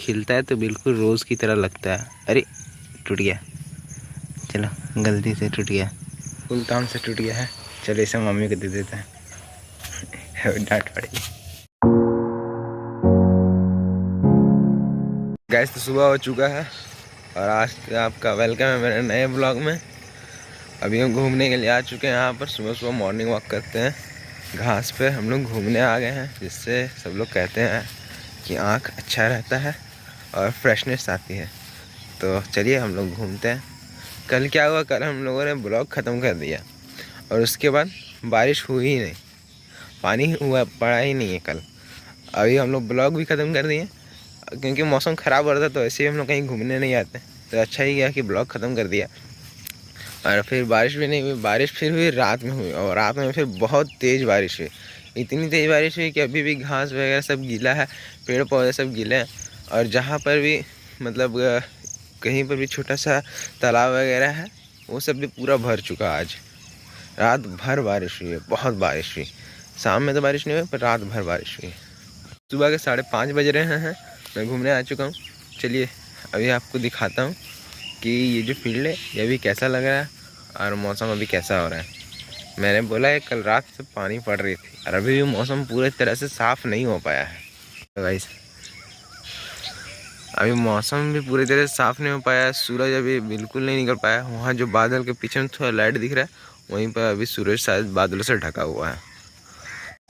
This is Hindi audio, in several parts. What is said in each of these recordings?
खिलता है तो बिल्कुल रोज़ की तरह लगता है। अरे टूट गया, चलो गलती से टूट गया, फुल काम से टूट गया है। चलो इसे मम्मी को दे देते हैं, डांट पड़ेगी। गैस तो सुबह हो चुका है और आज आपका वेलकम है मेरे नए ब्लॉग में। अभी हम घूमने के लिए आ चुके हैं यहाँ पर। सुबह सुबह मॉर्निंग वॉक करते हैं घास पे। हम लोग घूमने आ गए हैं, जिससे सब लोग कहते हैं कि आँख अच्छा रहता है और फ्रेशनेस आती है। तो चलिए हम लोग घूमते हैं। कल क्या हुआ, कल हम लोगों ने ब्लॉग ख़त्म कर दिया और उसके बाद बारिश हुई ही नहीं, पानी हुआ पड़ा ही नहीं है कल। अभी हम लोग ब्लॉग भी ख़त्म कर दिए क्योंकि मौसम ख़राब हो रहा था, तो ऐसे ही हम लोग कहीं घूमने नहीं आते, तो अच्छा ही गया कि ब्लॉग ख़त्म कर दिया। और फिर बारिश भी नहीं हुई, बारिश फिर हुई रात में हुई, और रात में फिर बहुत तेज़ बारिश हुई। इतनी तेज़ बारिश हुई कि अभी भी घास वगैरह सब गीला है, पेड़ पौधे सब गीले हैं। और जहाँ पर भी मतलब कहीं पर भी छोटा सा तालाब वगैरह है वो सब भी पूरा भर चुका। आज रात भर बारिश हुई है, बहुत बारिश हुई। शाम में तो बारिश नहीं हुई, पर रात भर बारिश हुई। सुबह के 5:30 बज रहे हैं, मैं घूमने आ चुका हूँ। चलिए अभी आपको दिखाता हूँ कि ये जो फील्ड है ये अभी कैसा लग रहा है और मौसम अभी कैसा हो रहा है। मैंने बोला है कल रात से पानी पड़ रही थी और अभी भी मौसम पूरी तरह से साफ़ नहीं हो पाया है। तो गाइस अभी मौसम भी पूरी तरह से साफ़ नहीं हो पाया है, सूरज अभी बिल्कुल नहीं निकल पाया। वहाँ जो बादल के पीछे में थोड़ा लाइट दिख रहा है, वहीं पर अभी सूरज शायद बादलों से ढका हुआ है।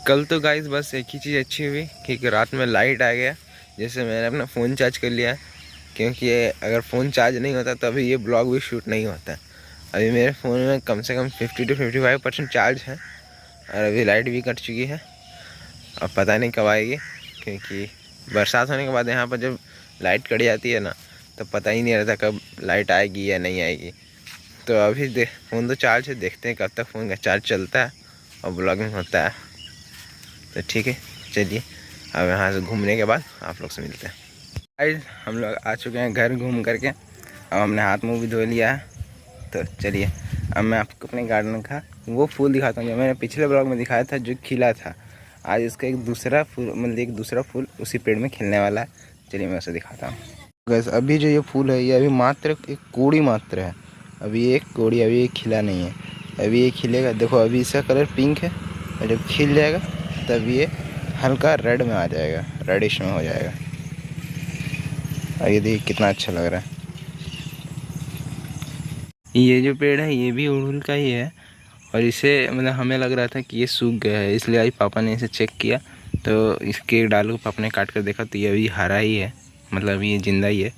कल तो गाइस बस एक ही चीज़ अच्छी हुई कि रात में लाइट आ गया, जैसे मैंने अपना फ़ोन चार्ज कर लिया, क्योंकि अगर फ़ोन चार्ज नहीं होता तो अभी ये ब्लॉग भी शूट नहीं होता। अभी मेरे फ़ोन में कम से कम 50 से 55% चार्ज है और अभी लाइट भी कट चुकी है। अब पता नहीं कब आएगी, क्योंकि बरसात होने के बाद यहाँ पर जब लाइट कट जाती है ना, तो पता ही नहीं रहता कब लाइट आएगी या नहीं आएगी। तो अभी फ़ोन तो चार्ज है, देखते हैं कब तक फ़ोन का चार्ज चलता है और ब्लॉगिंग होता है। तो ठीक है, चलिए अब यहाँ से घूमने के बाद आप लोग से मिलते हैं। गाइस हम लोग आ चुके हैं घर घूम करके। अब हमने हाथ मुँह भी धो लिया है, तो चलिए अब मैं आपको अपने गार्डन का वो फूल दिखाता हूँ जो मैंने पिछले ब्लॉग में दिखाया था, जो खिला था। आज इसका एक दूसरा फूल, मतलब एक दूसरा फूल उसी पेड़ में खिलने वाला है। चलिए मैं उसे दिखाता हूँ। गाइस अभी जो ये फूल है ये अभी मात्र एक कोड़ी मात्र है, अभी एक कोड़ी, अभी ये खिला नहीं है। अभी ये खिलेगा, देखो अभी इसका कलर पिंक है और जब खिल जाएगा तब ये हल्का रेड में आ जाएगा, रेडिश में हो जाएगा। और ये देखिए कितना अच्छा लग रहा है। ये जो पेड़ है ये भी अड़हुल का ही है, और इसे मतलब हमें लग रहा था कि ये सूख गया है, इसलिए आज पापा ने इसे चेक किया तो इसके डाल को पापा ने काट कर देखा तो ये अभी हरा ही है, मतलब ये जिंदा ही है।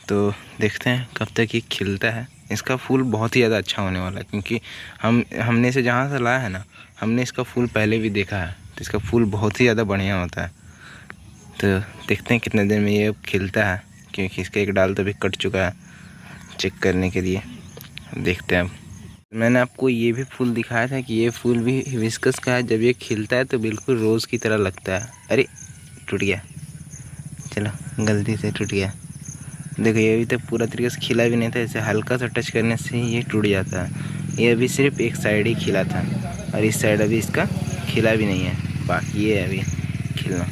तो देखते हैं कब तक ये खिलता है। इसका फूल बहुत ही ज़्यादा अच्छा होने वाला है, क्योंकि हमने इसे जहाँ से लाया है ना, हमने इसका फूल पहले भी देखा है, तो इसका फूल बहुत ही ज़्यादा बढ़िया होता है। तो देखते हैं कितने दिन में ये खिलता है, क्योंकि इसका एक डाल तो भी कट चुका है। चेक करने के लिए देखते हैं। मैंने आपको ये भी फूल दिखाया था कि ये फूल भी हिबिस्कस का है। जब ये खिलता है तो बिल्कुल रोज़ की तरह लगता है। अरे टूट गया, चलो गलती से टूट गया। देखो ये अभी तक पूरा तरीके से खिला भी नहीं था, इसे हल्का सा टच करने से ही ये टूट जाता है। ये अभी सिर्फ एक साइड ही खिला था और इस साइड अभी इसका खिला भी नहीं है, बाकी ये अभी खिलना।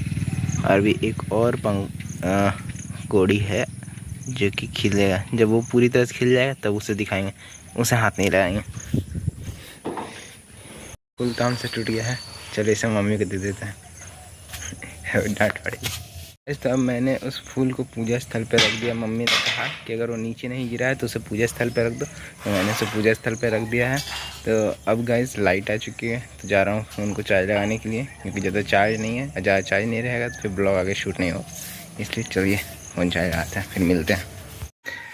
और अभी एक और कोड़ी है जो कि खिलेगा। जब वो पूरी तरह से खिल जाएगा तब उसे दिखाएंगे, उसे हाथ नहीं लगाएंगे। फूल काम से टूट गया है, चलो इसे मम्मी को दे देते हैं, डांट पड़ेगी। इस तो अब मैंने उस फूल को पूजा स्थल पर रख दिया। मम्मी ने कहा कि अगर वो नीचे नहीं गिरा है तो उसे पूजा स्थल पर रख दो, तो मैंने उसे पूजा स्थल पर रख दिया है। तो अब गाइस लाइट आ चुकी है, तो जा रहा हूँ फ़ोन को चार्ज लगाने के लिए, क्योंकि ज़्यादा चार्ज नहीं है, ज़्यादा चार्ज नहीं रहेगा तो फिर ब्लॉग आगे शूट नहीं हो, इसलिए चलिए फ़ोन चार्ज आता है, फिर मिलते हैं।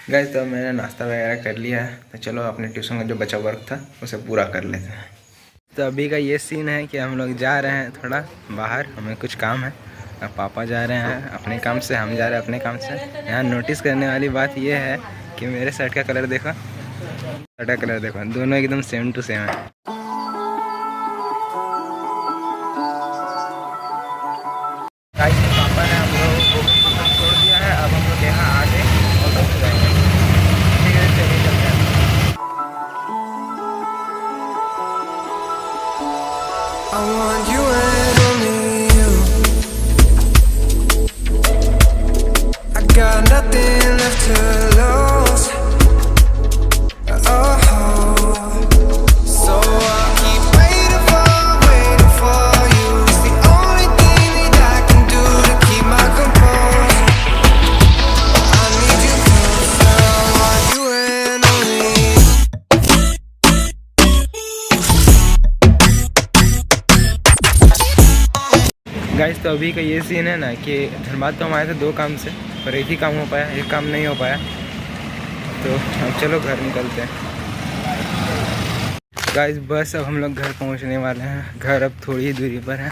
गाइस तो मैंने नाश्ता वगैरह कर लिया है, तो चलो अपने ट्यूशन का जो बचा वर्क था उसे पूरा कर लेते हैं। तो अभी का ये सीन है कि हम लोग जा रहे हैं थोड़ा बाहर, हमें कुछ काम है। अब पापा जा रहे हैं अपने काम से, हम जा रहे हैं अपने काम से। यहाँ नोटिस करने वाली बात ये है कि मेरे शर्ट का कलर देखो, शर्ट का कलर देखो, दोनों एकदम सेम टू सेम है। पापा ने हम लोग को छोड़ दिया है, अब हम लोग यहाँ आगे ऑटो से जाएंगे। ठीक है, चलिए चलते हैं। I want you and only you. I nothing left to lose. Oh, so I'll keep waiting for you. It's the only thing that I can do to keep my composure. I need you closer, want you and only you. Guys तो अभी का ये सीन है ना कि धनबाद तो हम आए थे 2 काम से, पर एक ही काम हो पाया, एक काम नहीं हो पाया। तो अब चलो घर निकलते हैं। गाइस बस अब हम लोग घर पहुंचने वाले हैं। घर अब थोड़ी ही दूरी पर है।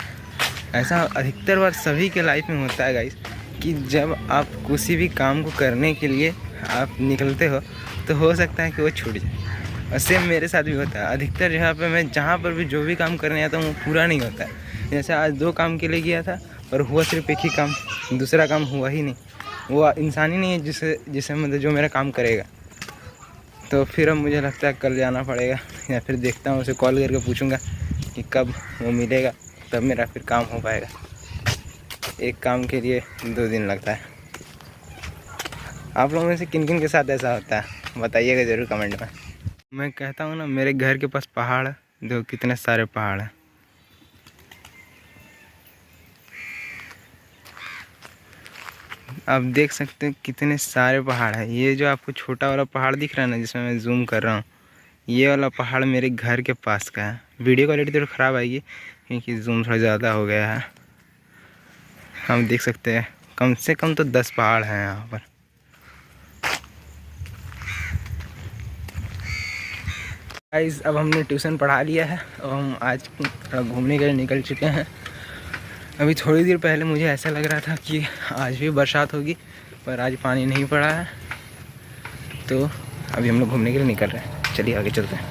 ऐसा अधिकतर बार सभी के लाइफ में होता है गाइस कि जब आप किसी भी काम को करने के लिए आप निकलते हो तो हो सकता है कि वो छूट जाए। और सेम मेरे साथ भी होता है। अधिकतर जहाँ पर मैं जहाँ पर भी जो भी काम करने आता हूँ वो पूरा नहीं होता है। जैसे आज 2 काम के लिए गया था पर हुआ सिर्फ एक ही काम, दूसरा काम हुआ ही नहीं। वो इंसान ही नहीं है जिसे मतलब जो मेरा काम करेगा। तो फिर अब मुझे लगता है कल जाना पड़ेगा, या फिर देखता हूँ उसे कॉल करके पूछूंगा कि कब वो मिलेगा, तब मेरा फिर काम हो पाएगा। एक काम के लिए 2 दिन लगता है। आप लोगों में से किन किन के साथ ऐसा होता है बताइएगा ज़रूर कमेंट में। मैं कहता हूँ ना, मेरे घर के पास पहाड़ है, देखो कितने सारे पहाड़ हैं। आप देख सकते हैं कितने सारे पहाड़ हैं। ये जो आपको छोटा वाला पहाड़ दिख रहा है ना, जिसमें मैं जूम कर रहा हूँ, ये वाला पहाड़ मेरे घर के पास का है। वीडियो क्वालिटी थोड़ी ख़राब आएगी क्योंकि जूम थोड़ा ज़्यादा हो गया है। हम देख सकते हैं कम से कम तो 10 पहाड़ हैं यहाँ पर। गाइस अब हमने ट्यूशन पढ़ा लिया है। अब हम आज घूमने के लिए निकल चुके हैं। अभी थोड़ी देर पहले मुझे ऐसा लग रहा था कि आज भी बरसात होगी, पर आज पानी नहीं पड़ा है। तो अभी हम लोग घूमने के लिए निकल रहे हैं। चलिए आगे चलते हैं।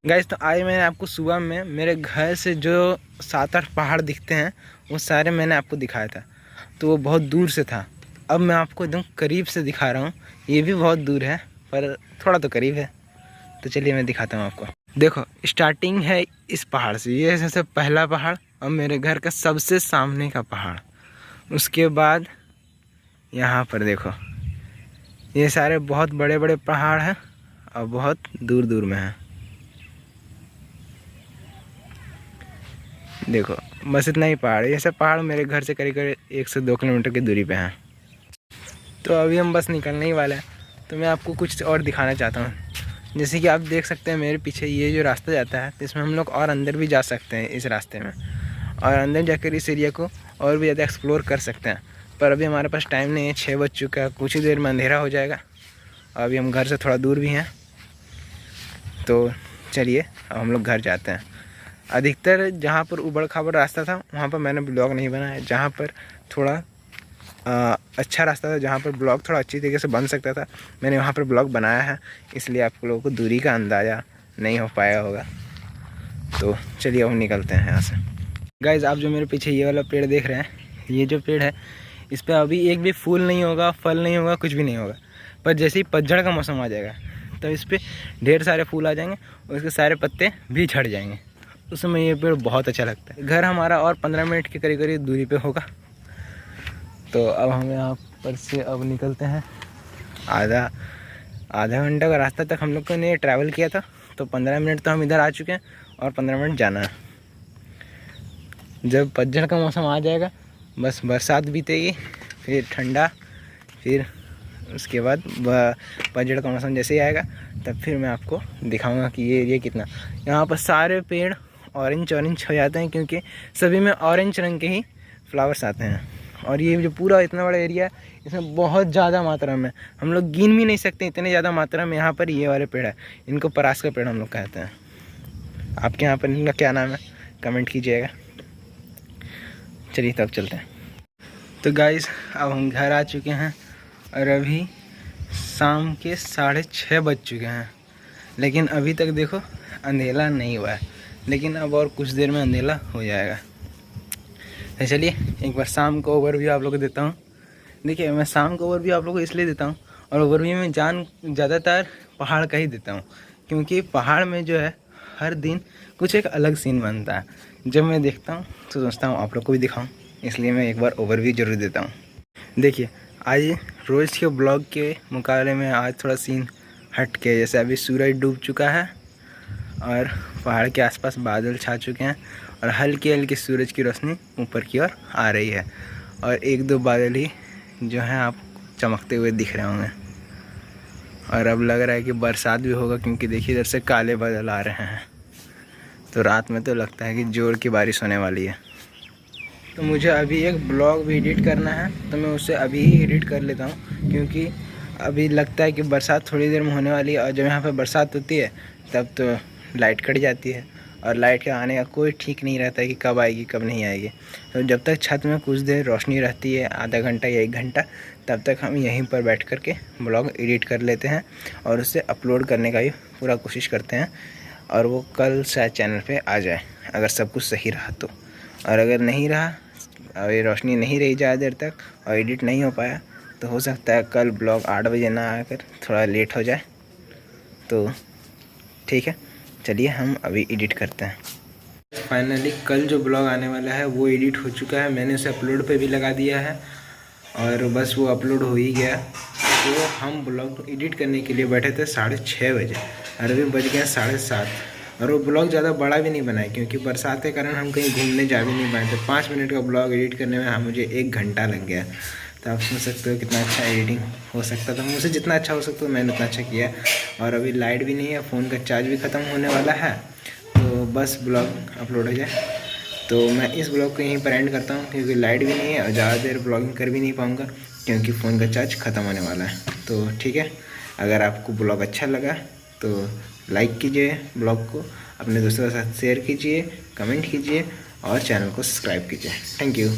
गाइस तो आज मैंने आपको सुबह में मेरे घर से जो 7-8 पहाड़ दिखते हैं वो सारे मैंने आपको दिखाया था। तो वो बहुत दूर से था। अब मैं आपको एकदम करीब से दिखा रहा हूँ। ये भी बहुत दूर है पर थोड़ा तो करीब है। तो चलिए मैं दिखाता हूँ आपको। देखो स्टार्टिंग है इस पहाड़ से, ये सबसे पहला पहाड़ और मेरे घर का सबसे सामने का पहाड़। उसके बाद यहाँ पर देखो ये सारे बहुत बड़े बड़े पहाड़ हैं और बहुत दूर दूर में हैं। देखो बस इतना ही पहाड़ है। ये सब पहाड़ मेरे घर से करीब करीब 1 से 2 किलोमीटर की दूरी पे हैं। तो अभी हम बस निकलने ही वाले हैं। तो मैं आपको कुछ और दिखाना चाहता हूँ। जैसे कि आप देख सकते हैं मेरे पीछे ये जो रास्ता जाता है, तो इसमें हम लोग और अंदर भी जा सकते हैं इस रास्ते में, और अंदर जाकर इस एरिया को और भी ज़्यादा एक्सप्लोर कर सकते हैं। पर अभी हमारे पास टाइम नहीं है, 6 बज चुका है, कुछ ही देर में अंधेरा हो जाएगा। अभी हम घर से थोड़ा दूर भी हैं। तो चलिए अब हम लोग घर जाते हैं। अधिकतर जहाँ पर उबड़ खाबड़ रास्ता था वहाँ पर मैंने ब्लॉग नहीं बनाया। जहाँ पर थोड़ा अच्छा रास्ता था, जहाँ पर ब्लॉग थोड़ा अच्छी तरीके से बन सकता था, मैंने वहाँ पर ब्लॉग बनाया है। इसलिए आप लोगों को दूरी का अंदाज़ा नहीं हो पाया होगा। तो चलिए अब निकलते हैं यहाँ से। गाइज़ आप जो मेरे पीछे ये वाला पेड़ देख रहे हैं, ये जो पेड़ है इस पर अभी एक भी फूल नहीं होगा, फल नहीं होगा, कुछ भी नहीं होगा। पर जैसे ही पतझड़ का मौसम आ जाएगा तो इस पर ढेर सारे फूल आ जाएंगे और इसके सारे पत्ते भी झड़ जाएंगे। उस समय ये पेड़ बहुत अच्छा लगता है। घर हमारा और 15 मिनट के करीब करीब दूरी पे होगा। तो अब हम यहाँ पर से अब निकलते हैं। आधा घंटा का रास्ता तक हम लोग ने ट्रैवल किया था, तो 15 मिनट तो हम इधर आ चुके हैं और 15 मिनट जाना है। जब पतझड़ का मौसम आ जाएगा, बस बरसात बीतेगी, फिर ठंडा, फिर उसके बाद पतझड़ का मौसम जैसे ही आएगा तब फिर मैं आपको दिखाऊंगा कि ये एरिया कितना। यहाँ पर सारे पेड़ ऑरेंज हो जाते हैं क्योंकि सभी में ऑरेंज रंग के ही फ्लावर्स आते हैं। और ये जो पूरा इतना बड़ा एरिया है इसमें बहुत ज़्यादा मात्रा में, हम लोग गिन भी नहीं सकते इतने ज़्यादा मात्रा में यहाँ पर ये वाले पेड़ है। इनको परास का पेड़ हम लोग कहते हैं। आपके यहाँ पर इनका क्या नाम है कमेंट कीजिएगा। चलिए तब चलते हैं। तो गाइस अब हम घर आ चुके हैं और अभी शाम के 6:30 बज चुके हैं, लेकिन अभी तक देखो अंधेरा नहीं हुआ है, लेकिन अब और कुछ देर में अंधेरा हो जाएगा। तो चलिए एक बार शाम को ओवरव्यू आप लोगों को देता हूँ। देखिए मैं शाम को ओवरव्यू आप लोगों को इसलिए देता हूँ, और ओवरव्यू में ज़्यादातर पहाड़ का ही देता हूँ, क्योंकि पहाड़ में जो है हर दिन कुछ एक अलग सीन बनता है। जब मैं देखता हूँ तो सोचता हूँ आप लोग को भी दिखाऊँ, इसलिए मैं एक बार ओवरव्यू ज़रूर देता हूँ। देखिए आज रोज़ के ब्लॉग के मुकाबले में आज थोड़ा सीन हट के, जैसे अभी सूरज डूब चुका है और पहाड़ के आसपास बादल छा चुके हैं और हल्की हल्की सूरज की रोशनी ऊपर की ओर आ रही है और एक दो बादल ही जो हैं आप चमकते हुए दिख रहे होंगे। और अब लग रहा है कि बरसात भी होगा, क्योंकि देखिए इधर से काले बादल आ रहे हैं। तो रात में तो लगता है कि जोर की बारिश होने वाली है। तो मुझे अभी एक ब्लॉग भी एडिट करना है, तो मैं उसे अभी ही एडिट कर लेता हूँ, क्योंकि अभी लगता है कि बरसात थोड़ी देर में होने वाली है। और जब यहाँ पर बरसात होती है तब तो लाइट कट जाती है और लाइट के आने का कोई ठीक नहीं रहता है कि कब आएगी कब नहीं आएगी। तो जब तक छत में कुछ देर रोशनी रहती है, आधा घंटा या 1 घंटा, तब तक हम यहीं पर बैठ कर के ब्लॉग एडिट कर लेते हैं और उसे अपलोड करने का भी पूरा कोशिश करते हैं। और वो कल शायद चैनल पे आ जाए, अगर सब कुछ सही रहा तो। और अगर नहीं रहा और ये रोशनी नहीं रही ज़्यादा देर तक और एडिट नहीं हो पाया, तो हो सकता है कल ब्लॉग 8 बजे ना आकर थोड़ा लेट हो जाए। तो ठीक है, चलिए हम अभी एडिट करते हैं। फाइनली कल जो ब्लॉग आने वाला है वो एडिट हो चुका है, मैंने उसे अपलोड पे भी लगा दिया है और बस वो अपलोड हो ही गया। तो हम ब्लॉग एडिट करने के लिए बैठे थे 6:30 बजे और अभी बज गए 7:30। और वो ब्लॉग ज़्यादा बड़ा भी नहीं बना है, क्योंकि बरसात के कारण हम कहीं घूमने जा भी नहीं पाए थे। 5 मिनट का ब्लॉग एडिट करने में मुझे 1 घंटा लग गया। तो आप समझ सकते हो कितना अच्छा एडिटिंग हो सकता था। मुझसे जितना अच्छा हो सकता था मैंने उतना अच्छा किया। और अभी लाइट भी नहीं है, फ़ोन का चार्ज भी ख़त्म होने वाला है, तो बस ब्लॉग अपलोड हो जाए। तो मैं इस ब्लॉग को यहीं पर एंड करता हूँ, क्योंकि लाइट भी नहीं है और ज़्यादा देर ब्लॉगिंग कर भी नहीं पाऊँगा, क्योंकि फ़ोन का चार्ज ख़त्म होने वाला है। तो ठीक है, अगर आपको ब्लॉग अच्छा लगा तो लाइक कीजिए, ब्लॉग को अपने दोस्तों के साथ शेयर कीजिए, कमेंट कीजिए और चैनल को सब्सक्राइब कीजिए। Thank you.